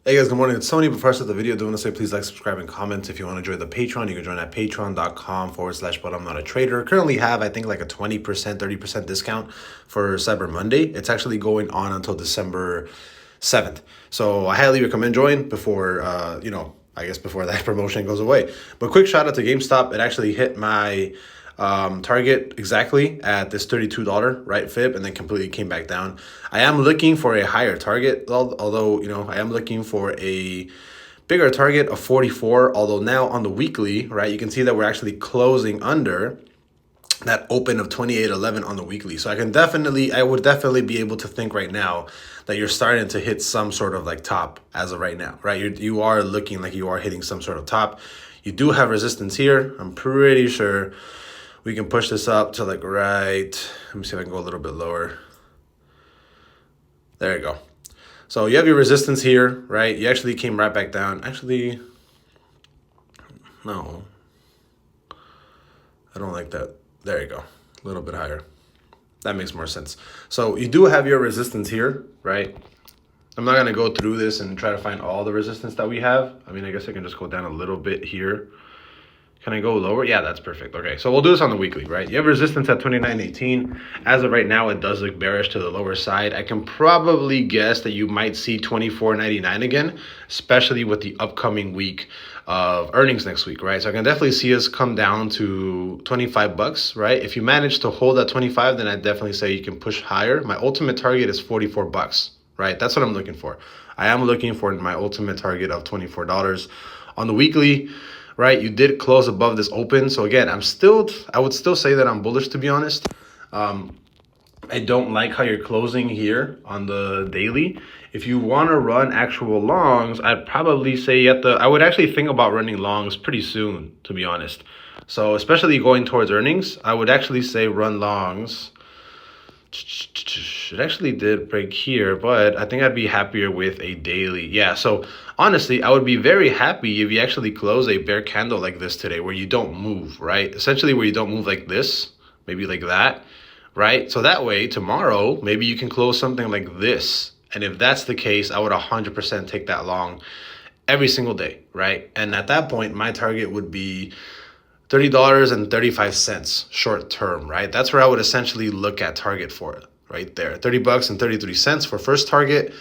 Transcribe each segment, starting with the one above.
Hey guys, good morning. It's Tony. Before I start the video, I do want to say please like, subscribe, and comment. If you want to join the Patreon, you can join at patreon.com/but I'm not a trader. Currently have, I think, like a 20%, 30% discount for Cyber Monday. It's actually going on until December 7th. So I highly recommend join before, I guess before that promotion goes away. But quick shout out to GameStop. It actually hit my target exactly at this $32 right fib, and then completely came back down. I am looking for a higher target, although I am looking for a bigger target of 44. Although now on the weekly, right, you can see that we're actually closing under that open of 28.11 on the weekly. So I would definitely be able to think right now that you're starting to hit some sort of like top as of right now, right? You are looking like you are hitting some sort of top. You do have resistance here. I'm pretty sure we can push this up to like right. Let me see if I can go a little bit lower. There you go. So you have your resistance here, right? You actually came right back down. Actually, no, I don't like that. There you go. A little bit higher. That makes more sense. So you do have your resistance here, right? I'm not going to go through this and try to find all the resistance that we have. I mean, I guess I can just go down a little bit here. Can I go lower? Yeah, that's perfect. Okay, so we'll do this on the weekly, right? You have resistance at 29.18. As of right now, it does look bearish to the lower side. I can probably guess that you might see 24.99 again, especially with the upcoming week of earnings next week, right? So I can definitely see us come down to 25 bucks, right? If you manage to hold at 25, then I definitely say you can push higher. My ultimate target is 44 bucks, right? That's what I'm looking for. I am looking for my ultimate target of $24 on the weekly. Right, you did close above this open. So again, I would still say that I'm bullish, to be honest. I don't like how you're closing here on the daily. If you want to run actual longs, I'd probably say I would actually think about running longs pretty soon, to be honest. So especially going towards earnings, I would actually say run longs. It actually did break here, but I think I'd be happier with a daily. Yeah, so honestly, I would be very happy if you actually close a bear candle like this today where you don't move, right? Essentially where you don't move like this, maybe like that, right? So that way, tomorrow, maybe you can close something like this. And if that's the case, I would 100% take that long every single day, right? And at that point, my target would be $30.35 short term, right? That's where I would essentially look at target for it, right there. 30 bucks and 33 cents for first target.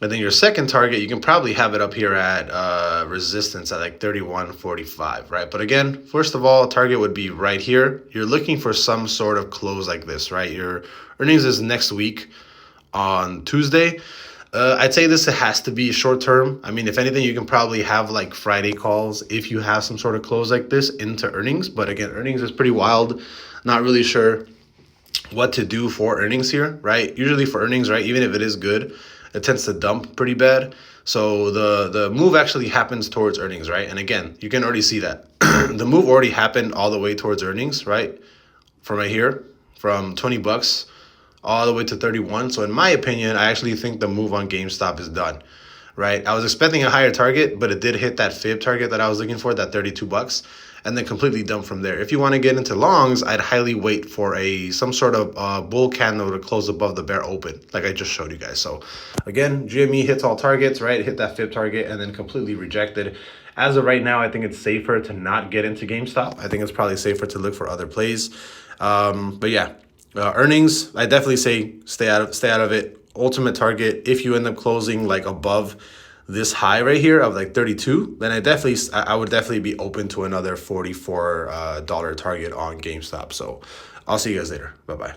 And then your second target, you can probably have it up here at resistance at like 31.45, right? But again, first of all, target would be right here. You're looking for some sort of close like this, right? Your earnings is next week on Tuesday. I'd say this has to be short term. I mean, if anything, you can probably have like Friday calls if you have some sort of close like this into earnings. But again, earnings is pretty wild. Not really sure what to do for earnings here, right? Usually for earnings, right, even if it is good, it tends to dump pretty bad. So the move actually happens towards earnings, right? And again, you can already see that. The move already happened all the way towards earnings, right? From right here, from 20 bucks all the way to 31. So in my opinion, I actually think the move on GameStop is done, right? I was expecting a higher target, but it did hit that fib target that I was looking for, that 32 bucks, and then completely dumped from there. If you want to get into longs, I'd highly wait for some sort of bull candle to close above the bear open, like I just showed you guys. So again, GME hits all targets, right? Hit that fib target and then completely rejected. As of right now, I think it's safer to not get into GameStop. I think it's probably safer to look for other plays. But yeah. Earnings, I definitely say stay out of it. Ultimate target, if you end up closing like above this high right here of like 32, then I would definitely be open to another $44 target on GameStop. So I'll see you guys later. Bye-bye.